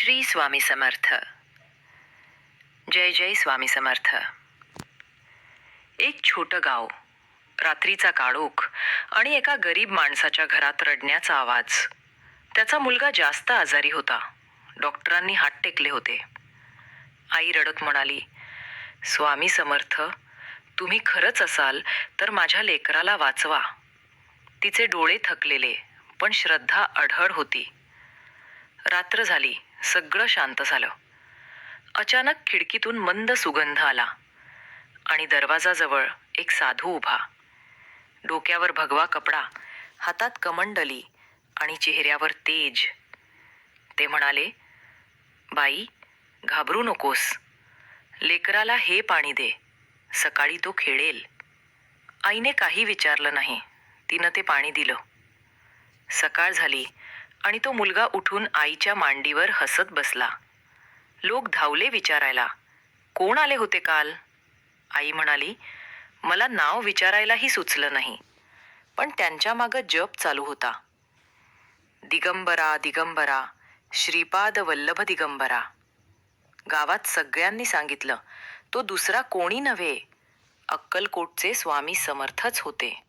श्री स्वामी समर्थ. जय जय स्वामी समर्थ. एक छोटं गाव, रात्रीचा काळोख आणि एका गरीब माणसाच्या घरात रडण्याचा आवाज. त्याचा मुलगा जास्त आजारी होता. डॉक्टरांनी हात टेकले होते. आई रडत म्हणाली, स्वामी समर्थ, तुम्ही खरंच असाल तर माझ्या लेकराला वाचवा. तिचे डोळे थकलेले, पण श्रद्धा अढळ होती. रात्र झाली, सगळं शांत झालं. अचानक खिडकीतून मंद सुगंध आला आणि दरवाजाजवळ एक साधू उभा. डोक्यावर भगवा कपडा, हातात कमंडली आणि चेहऱ्यावर तेज. ते म्हणाले, बाई, घाबरू नकोस. लेकराला हे पाणी दे, सकाळी तो खेळेल. आईने काही विचारलं नाही. तिनं ते पाणी दिलं. सकाळ झाली आणि तो मुलगा उठून आईच्या मांडीवर हसत बसला. लोक धावले विचारायला, कोण आले होते काल? आई म्हणाली, मला नाव विचारायलाही सुचलं नाही, पण त्यांच्या मागं जप चालू होता. दिगंबरा दिगंबरा, श्रीपाद वल्लभ दिगंबरा. गावात सगळ्यांनी सांगितलं, तो दुसरा कोणी नव्हे, अक्कलकोटचे स्वामी समर्थच होते.